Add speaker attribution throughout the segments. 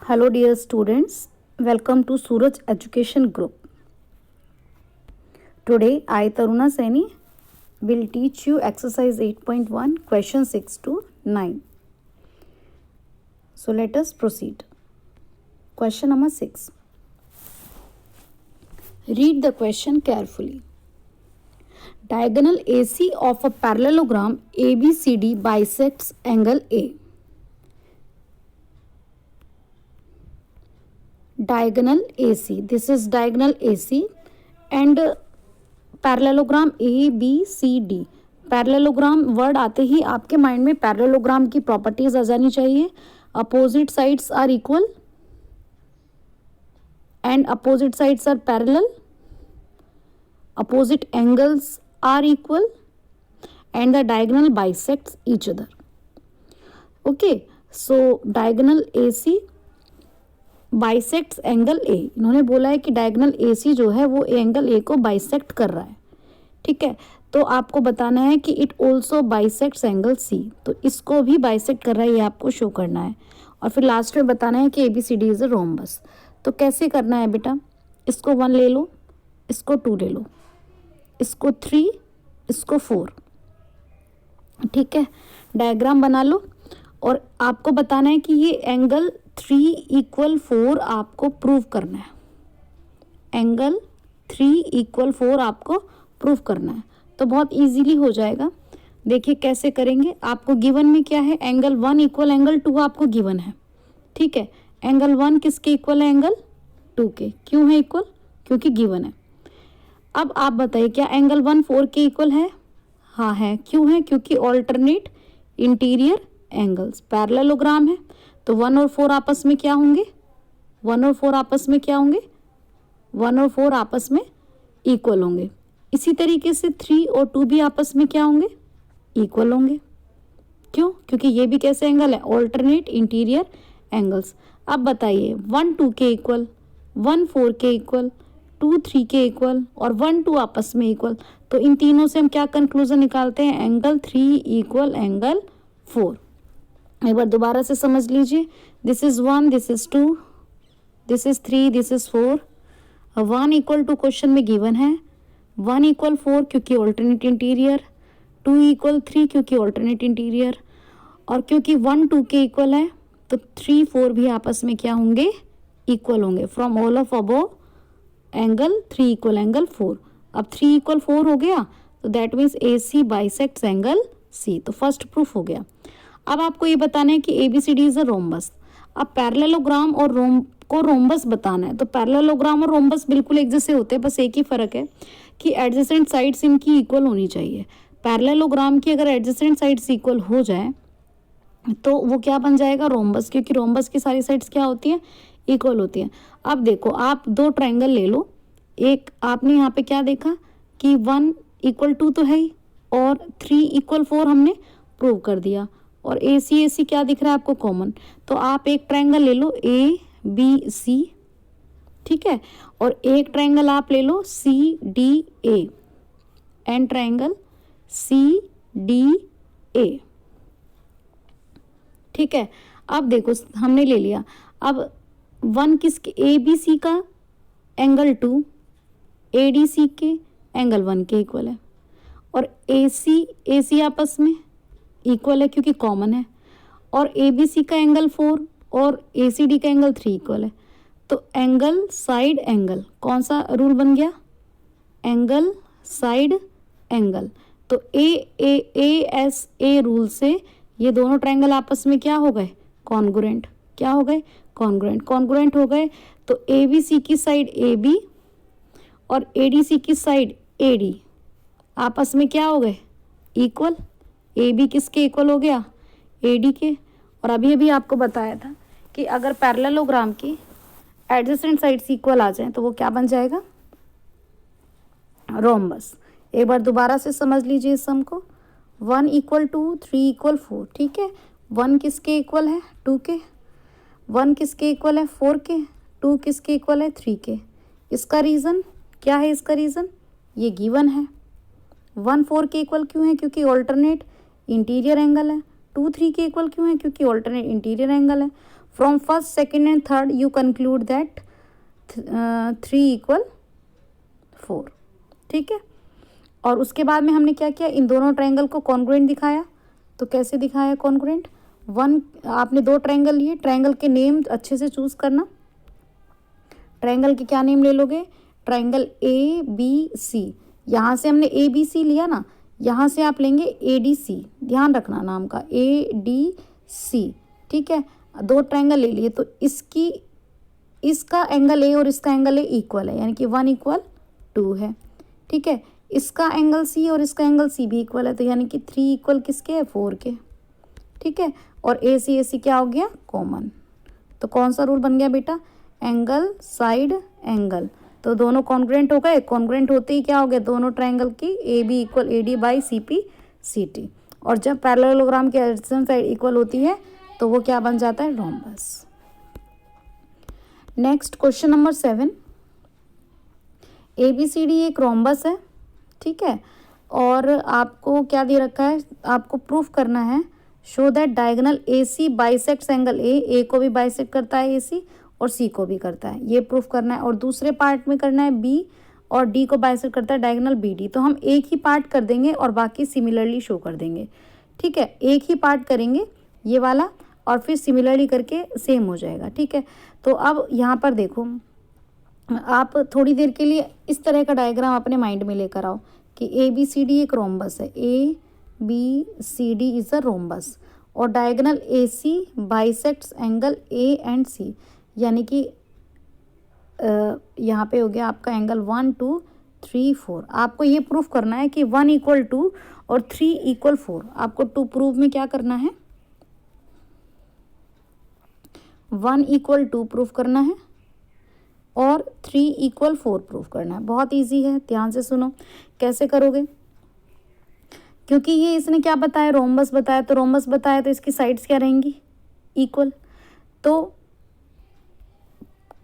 Speaker 1: Hello dear students, welcome to Suraj Education Group. Today I Taruna Saini will teach you exercise 8.1 question 6 to 9. So let us proceed. Question number 6. Read the question carefully. Diagonal AC of a parallelogram ABCD bisects angle A. Diagonal AC, this is diagonal AC and parallelogram ABCD. Parallelogram word आते ही आपके mind में parallelogram की properties आ जानी चाहिए. Opposite sides are equal and opposite sides are parallel. Opposite angles are equal and the diagonal bisects each other. Okay, so diagonal AC bisects angle A. इन्होंने बोला है कि डायगोनल AC जो है वो एंगल ए को बाइसेक्ट कर रहा है. ठीक है, तो आपको बताना है कि it also bisects angle C. तो इसको भी बाइसेक्ट कर रहा है, ये आपको शो करना है. और फिर लास्ट में बताना है कि ABCD इज अ रोम्बस. तो कैसे करना है बेटा, इसको 1 ले लो, इसको 2 ले लो, इसको 3, इसको 4. ठीक है, डायग्राम बना लो और आपको बताना है कि ये एंगल 3 = 4 आपको प्रूव करना है. एंगल 3 = 4 आपको प्रूव करना है. तो बहुत इजीली हो जाएगा. देखिए कैसे करेंगे. आपको गिवन में क्या है, एंगल 1 = एंगल 2 आपको गिवन है. ठीक है, एंगल 1 किसके इक्वल है, एंगल 2 के. क्यों है इक्वल, क्योंकि गिवन है. अब आप बताइए क्या एंगल 1 4 के इक्वल है. हाँ है. क्यों है, क्योंकि ऑल्टरनेट इंटीरियर एंगल्स. पैरेललोग्राम है तो 1 और 4 आपस में क्या होंगे, 1 और 4 आपस में क्या होंगे, 1 और 4 आपस में इक्वल होंगे. इसी तरीके से 3 और 2 भी आपस में क्या होंगे, इक्वल होंगे. क्यों, क्योंकि ये भी कैसे एंगल है, ऑल्टरनेट इंटीरियर एंगल्स. अब बताइए 1 2 के इक्वल, 1 4 के इक्वल, 2 3 के इक्वल और 1 2 आपस में इक्वल. तो इन तीनों से हम क्या कंक्लूजन निकालते हैं, एंगल 3 = एंगल 4. एक बार दोबारा से समझ लीजिए. This is 1, this is 2, this is 3, this is 4. 1 = question में गिवन है. 1 = 4 क्योंकि ऑल्टरनेट इंटीरियर, 2 = 3 क्योंकि ऑल्टरनेट इंटीरियर, और क्योंकि 1 2 के इक्वल है तो 3 4 भी आपस में क्या होंगे, इक्वल होंगे. From all of above angle 3 = angle 4. अब 3 = 4 हो गया तो that means AC bisects angle C. तो फर्स्ट प्रूफ हो गया. अब आपको ये बताना है कि ABCD इज अ रोम्बस. अब पैरेललोग्राम और रोम्बस बताना है. तो पैरेललोग्राम और रोम्बस बिल्कुल एक जैसे होते हैं, बस एक ही फर्क है कि एडजेसेंट साइड्स इनकी इक्वल होनी चाहिए. पैरेललोग्राम की अगर एडजेसेंट साइड्स इक्वल हो जाए तो वो क्या बन जाएगा, रोम्बस, क्योंकि रोम्बस की सारी साइड्स क्या होती हैं, इक्वल होती हैं. अब देखो आप 2 ट्रायंगल ले लो. एक आपने यहाँ पे क्या देखा कि 1 = 2 तो है ही और 3 = 4 हमने प्रूव कर दिया. और AC क्या दिख रहा है आपको, कॉमन. तो आप एक ट्रायंगल ले लो ABC. ठीक है, और एक ट्रायंगल आप ले लो CDA एंड ट्रायंगल CDA. ठीक है, अब देखो हमने ले लिया. अब 1 किसके, ABC का एंगल 2 ADC के एंगल 1 के इक्वल है और AC आपस में इक्वल है क्योंकि कॉमन है. और ABC का एंगल 4 और ACD का एंगल 3 इक्वल है. तो एंगल साइड एंगल, कौन सा रूल बन गया, एंगल साइड एंगल. तो ASA रूल से ये दोनों ट्रायंगल आपस में क्या हो गए, कॉन्ग्रुएंट. क्या हो गए, कॉन्ग्रुएंट हो गए. तो ABC की साइड AB और ADC की साइड AD आपस में क्या हो गए, इक्वल. AB किसके इक्वल हो गया, AD के. और अभी अभी आपको बताया था कि अगर पैरेललोग्राम की एडजेसेंट साइड्स इक्वल आ जाएं तो वो क्या बन जाएगा, रोम्बस. एक बार दोबारा से समझ लीजिए इस सम को. 1 = 2, 3 = 4. ठीक है, 1 किसके इक्वल है, 2 के. 1 किसके इक्वल है, 4 के. 2 किसके इक्वल है, 3 के. इसका रीज़न क्या है, इसका रीज़न ये गिवन है. 1 4 के इक्वल क्यों है, क्योंकि ऑल्टरनेट इंटीरियर एंगल है. 2 3 के इक्वल क्यों है, क्योंकि ऑल्टरनेट इंटीरियर एंगल है. From first, second and third you conclude that 3 = 4, ठीक है। और उसके बाद में हमने क्या किया, इन दोनों ट्रायंगल को कॉन्ग्रुएंट दिखाया। तो कैसे दिखाया कॉन्ग्रुएंट, आपने 2 ट्रायंगल लिए, ट्रायंगल के नेम अच्छे से चूज करना। ट्रायंगल के क्या नेम ले लोगे, ट्रायंगल ABC, यहाँ से हमने ABC लिया ना, यहाँ से आप लेंगे ADC, ध्यान रखना नाम का, ADC, ठीक है। 2 ट्रायंगल ले लिए, तो इसका एंगल A और इसका एंगल A इक्वल है, यानी कि 1 = 2 है, ठीक है। इसका एंगल C और इसका एंगल C भी इक्वल है, तो यानी कि 3 = किसके है, 4 के, ठीक है। और AC क्या हो गया, कॉमन। तो कौन सा रूल बन गया बेटा, एंगल साइड एंगल। तो दोनों कॉन्ग्रुएंट हो गए, कॉन्ग्रुएंट होते ही क्या हो गया, दोनों ट्रायंगल की AB = AD by CP CT। और जब पैरेललोग्राम की एडजेसेंट साइड इक्वल होती है तो वो क्या बन जाता है, rhombus. Next question number 7, ABCD एक रोम्बस है, ठीक है। और आपको क्या दे रखा है, आपको प्रूफ करना है, show that diagonal AC bisects angle A को भी बाइसेक्ट करता है AC और C को भी करता है, ये प्रूफ करना है। और दूसरे पार्ट में करना है B और D को बाइसेक्ट करता है डायगोनल BD। तो हम एक ही पार्ट कर देंगे और बाकी सिमिलरली शो कर देंगे, ठीक है। एक ही पार्ट करेंगे ये वाला और फिर सिमिलरली करके सेम हो जाएगा, ठीक है। तो अब यहाँ पर देखो, आप थोड़ी देर के लिए इस तरह का डायग्राम अपने माइंड में लेकर आओ कि ABCD एक रोम्बस है, ABCD इज अ रोम्बस, और diagonal AC bisects angle A and C, यानी कि यहाँ पे हो गया आपका एंगल 1 2 3 4। आपको ये प्रूफ करना है कि 1 = 2 और 3 = 4। आपको टू प्रूव में क्या करना है, 1 = 2 प्रूफ करना है और 3 = 4 प्रूफ करना है। बहुत इजी है, ध्यान से सुनो कैसे करोगे। क्योंकि ये इसने क्या बताया, रोम्बस बताया, तो रोम्बस बताया तो इसकी साइड्स क्या रहेंगी, इक्वल। तो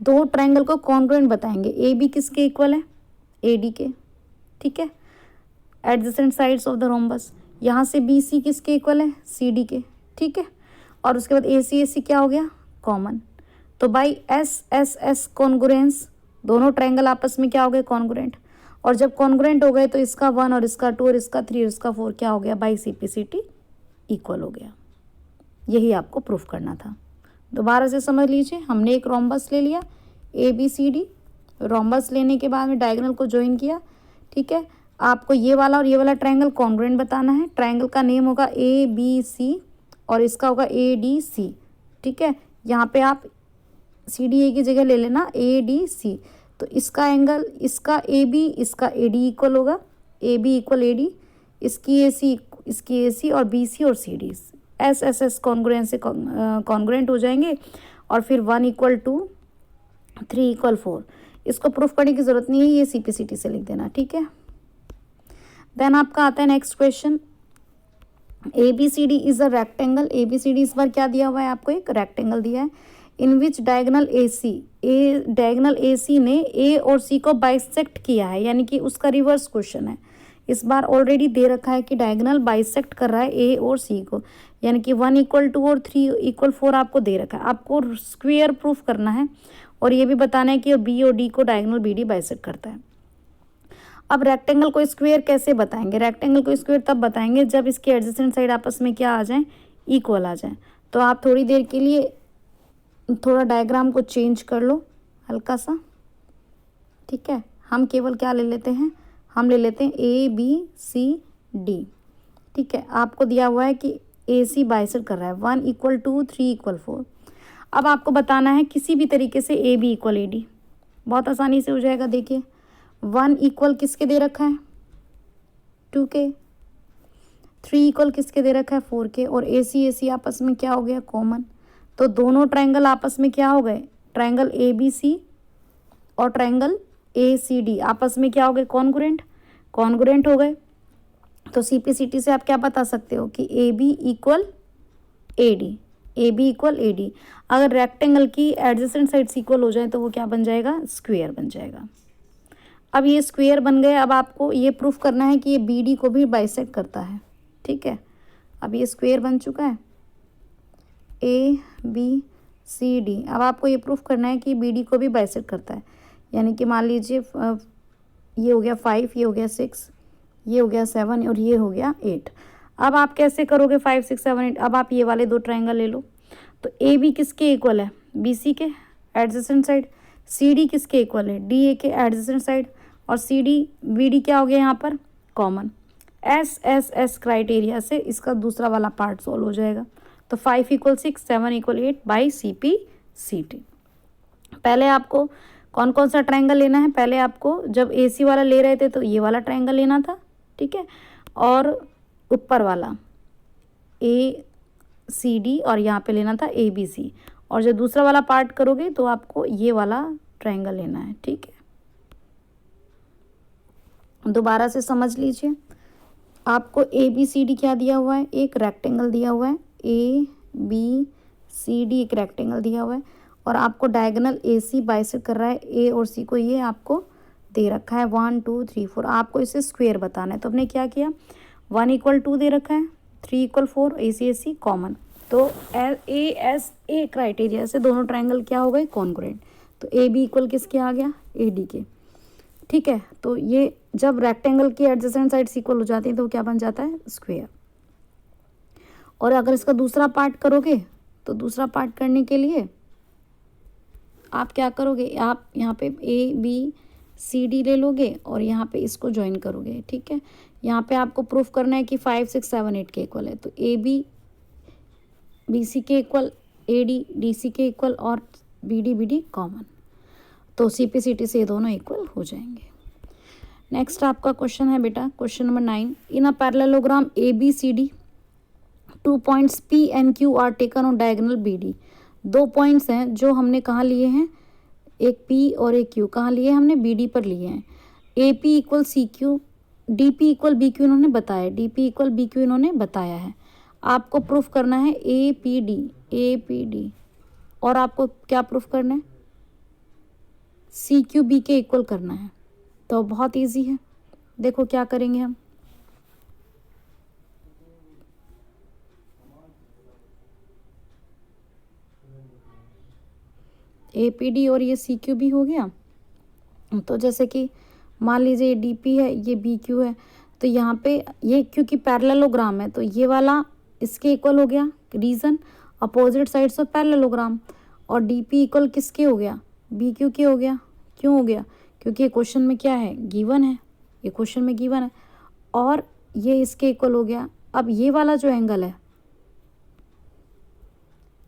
Speaker 1: 2 ट्रायंगल को कॉन्ग्रुएंट बताएंगे, AB किसके इक्वल है, AD के, ठीक है, adjacent sides of the rhombus. यहाँ से BC किसके इक्वल है, CD के, ठीक है। और उसके बाद AC क्या हो गया, कॉमन। तो बाई SSS कॉन्ग्रुएंस, दोनों ट्रायंगल आपस में क्या हो गए, कॉन्ग्रुएंट। और जब कॉन्ग्रुएंट हो गए तो इसका 1 और इसका 2 और इसका 3 और इसका 4 क्या हो गया, बाई CPCT इक्वल हो गया। यही आपको प्रूफ करना था। दोबारा से समझ लीजिए, हमने एक रोम्बस ले लिया ABCD, रोम्बस लेने के बाद में डायगोनल को ज्वाइन किया, ठीक है। आपको ये वाला और ये वाला ट्रायंगल कॉन्ग्रुएंट बताना है। ट्रायंगल का नेम होगा ABC और इसका होगा ADC, ठीक है। यहाँ पे आप CDA की जगह ले लेना ADC। तो इसका एंगल, इसका AB इसका AD इक्वल होगा, AB = AD, इसकी AC और BC और CD SSS कॉन्ग्रुएंट से कॉन्ग्रुएंट हो जाएंगे। और फिर 1 = 2 3 = 4। इसको प्रूफ करने की ज़रूरत नहीं है, ये CPCT से लिख देना, ठीक है। देन आपका आता है next question, ABCD is a rectangle. ABCD इस बार क्या दिया हुआ है, आपको एक रेक्टेंगल दिया है, इन विच डायगोनल डायगोनल AC ने A और C को बाइसेक्ट किया है, यानी कि उसका रिवर्स क्वेश्चन है। इस बार ऑलरेडी दे रखा है कि डायगोनल बाइसेक्ट कर रहा है A और C को, यानी कि 1 = 2 और 3 = 4 आपको दे रखा है। आपको स्क्वायर प्रूफ करना है और ये भी बताना है कि B और D को डायगोनल BD बाइसेक्ट करता है। अब रेक्टेंगल को स्क्वायर कैसे बताएंगे, रेक्टेंगल को स्क्वायर तब बताएंगे जब इसके एडजेसेंट साइड आपस में क्या आ जाए, इक्वल आ जाए। तो आप थोड़ी देर के लिए थोड़ा डायग्राम को चेंज कर लो हल्का सा, ठीक है। हम केवल क्या ले लेते हैं, हम ले लेते हैं ABCD, ठीक है। आपको दिया हुआ है कि AC बाइसेक्ट कर रहा है, 1 = 2 3 = 4। अब आपको बताना है किसी भी तरीके से AB = AD, बहुत आसानी से हो जाएगा। देखिए 1 = किसके दे रखा है, 2 के, 3 = किसके दे रखा है, 4 के, और AC आपस में क्या हो गया, कॉमन। तो दोनों ट्रायंगल आपस में क्या हो गए, ट्रायंगल ABC और ट्रायंगल ACD आपस में क्या हो गए, कॉन्ग्रुएंट हो गए। तो CPCT से आप क्या बता सकते हो कि AB = AD। अगर रेक्टेंगल की एडजेसेंट साइड्स इक्वल हो जाए तो वो क्या बन जाएगा, स्क्वायर बन जाएगा। अब ये स्क्वायर बन गए, अब आपको ये प्रूफ करना है कि ये BD को भी बाइसेक्ट करता है, ठीक है। अब ये स्क्वायर बन चुका है, AB सी डी। अब आपको ये प्रूफ करना है कि बी डी को भी बाइसेक्ट करता है, यानी कि मान लीजिए ये हो गया 5, ये हो गया 6, ये हो गया 7 और ये हो गया 8। अब आप कैसे करोगे 5, 6, 7, 8? अब आप ये वाले दो ट्राइंगल ले लो। तो ए बी किसके इक्वल है? बी सी के एडजेसेंट साइड। सी डी किसके इक्वल है? डी ए के एडजेसेंट साइड। और सी डी बी डी क्या हो गया यहाँ पर? Common. S S S criteria से इसका दूसरा वाला पार्ट सॉल्व हो जाएगा। तो 5 = 6, 7 = 8 by C P C T. पहले आपको कौन कौन सा ट्रायंगल लेना है? पहले आपको जब ए सी वाला ले रहे थे तो ये वाला ट्रायंगल लेना था, ठीक है, और ऊपर वाला ए सी डी, और यहाँ पे लेना था ए बी सी। और जब दूसरा वाला पार्ट करोगे तो आपको ये वाला ट्रायंगल लेना है, ठीक है। दोबारा से समझ लीजिए, आपको ए बी सी डी क्या दिया हुआ है? एक रेक्टेंगल दिया हुआ है, ए बी सी डी एक रेक्टेंगल दिया हुआ है, और आपको डायगोनल ए सी बाइसेक्ट कर रहा है ए और सी को, ये आपको दे रखा है 1 2 3 4। आपको इसे स्क्वायर बताना है, तो हमने क्या किया, 1 = 2 दे रखा है, 3 = 4, ए सी कॉमन। तो ए एस ए क्राइटेरिया से दोनों ट्रायंगल क्या हो गए? कॉन्ग्रुएंट। तो ए बी इक्वल किसके आ गया? ए डी के, ठीक है। तो ये जब रेक्टेंगल की एडजेसेंट साइड्स इक्वल हो जाती हैं तो क्या बन जाता है? स्क्वायर। और अगर इसका दूसरा पार्ट करोगे तो दूसरा पार्ट करने के लिए आप क्या करोगे, आप यहाँ पे ए बी सी डी ले लोगे और यहाँ पे इसको ज्वाइन करोगे, ठीक है। यहाँ पे आपको प्रूफ करना है कि 5 6 7 8 के इक्वल है। तो ए बी बी सी के equal, A D D C के इक्वल, और बी डी कॉमन। तो सी पी सी टी से ये दोनों इक्वल हो जाएंगे। नेक्स्ट आपका क्वेश्चन है बेटा, question number 9। In a parallelogram A B C D 2 points P and Q are taken on diagonal B D. 2 points हैं जो हमने कहाँ लिए हैं? एक पी और एक क्यू। कहाँ लिए? हमने बी डी पर लिए हैं। A P equal C Q, D P equal B Q इन्होंने बताया, D P equal B Q इन्होंने बताया है। आपको प्रूफ करना है ए पी डी, और आपको क्या प्रूफ करना है? सी क्यू बी के इक्वल करना है। तो बहुत इजी है, देखो क्या करेंगे हम। ए पी डी और ये सी क्यू बी हो गया। तो जैसे कि मान लीजिए ये डी पी है, ये बी क्यू है, तो यहाँ पे ये क्योंकि पैरेललोग्राम है तो ये वाला इसके इक्वल हो गया, reason opposite sides of parallelogram. और डी पी इक्वल किसके हो गया? बी क्यू के हो गया। क्यों हो गया? क्योंकि ये क्वेश्चन में क्या है? गिवन है, ये क्वेश्चन में गिवन है। और ये इसके इक्वल हो गया। अब ये वाला जो एंगल है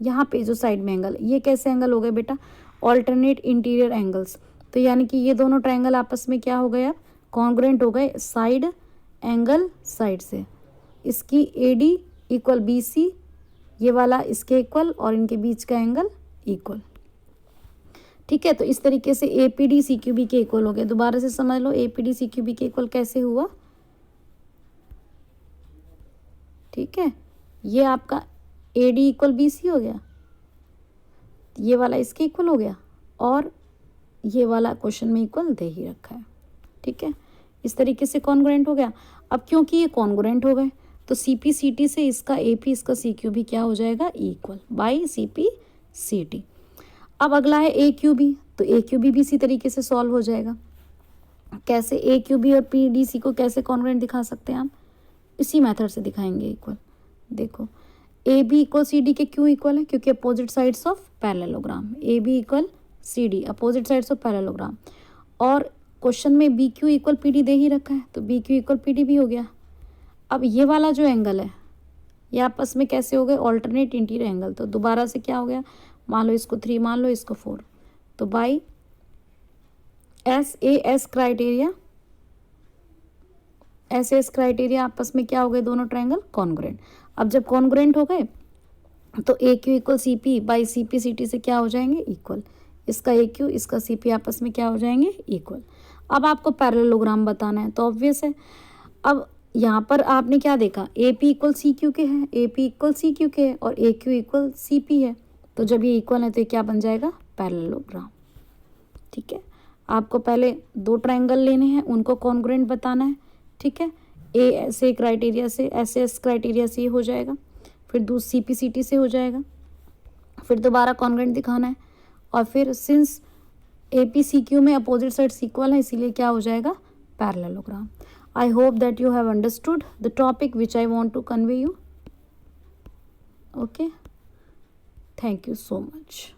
Speaker 1: यहाँ पे जो साइड में एंगल, ये कैसे एंगल हो गए बेटा? Alternate interior angles. तो यानी कि ये दोनों ट्रायंगल आपस में क्या हो गए? अब कॉन्ग्रुएंट हो गए साइड एंगल साइड से। इसकी A D equal B C, ये वाला इसके इक्वल, और इनके बीच का एंगल इक्वल, ठीक है। तो इस तरीके से A P D C Q B के इक्वल हो गए। दोबारा से समझ लो, A P D C Q B के इक्वल कैसे हुआ, ठीक है। ये आपका A D equal B C हो गया, ये वाला इसके इक्वल हो गया, और ये वाला क्वेश्चन में इक्वल दे ही रखा है, ठीक है। इस तरीके से कॉन्ग्रुएंट हो गया। अब क्योंकि ये कॉन्ग्रुएंट हो गए तो सी पी सी टी से इसका ए पी इसका सी क्यू भी क्या हो जाएगा? Equal by C P C T. अब अगला है ए क्यू बी। तो ए क्यू बी भी इसी तरीके से सॉल्व हो जाएगा। कैसे? ए क्यू बी और पी डी सी को कैसे कॉन्ग्रुएंट दिखा सकते हैं हम? इसी मेथड से दिखाएंगे इक्वल। देखो, A B equal C D के क्यों इक्वल है? क्योंकि opposite sides of parallelogram. A B equal C D, opposite sides of parallelogram. और क्वेश्चन में B Q equal P D दे ही रखा है, तो B Q equal P D भी हो गया। अब ये वाला जो एंगल है ये आपस में कैसे हो गए? Alternate interior angle. तो दोबारा से क्या हो गया? मान लो इसको 3, मान लो इसको 4, तो by S A S criteria, S S criteria आपस में क्या हो गए? दोनों ट्रायंगल कॉन्ग्रुएंट। अब जब कॉन्ग्रुएंट हो गए तो A Q equal C P by C P C T से क्या हो जाएंगे? इक्वल। इसका ए क्यू इसका सी पी आपस में क्या हो जाएंगे? इक्वल। अब आपको पैरेललोग्राम बताना है तो ऑब्वियस है। अब यहाँ पर आपने क्या देखा? A P equal C Q के है, A P equal C Q के है, और A Q equal C P है। तो जब ये इक्वल है तो ये क्या बन जाएगा? पैरेललोग्राम, ठीक है। आपको पहले 2 ट्रायंगल लेने हैं, उनको कॉन्ग्रुएंट बताना है, ठीक है। ए एस ए क्राइटेरिया से, एस एस क्राइटेरिया से हो जाएगा, फिर सी पी सी टी से हो जाएगा, फिर दोबारा कॉन्ग्रुएंट दिखाना है, और फिर सिंस APCQ में अपोजिट साइड्स इक्वल है इसीलिए क्या हो जाएगा, parallelogram. I hope that you have understood the topic which I want to convey you. Okay, thank you so much.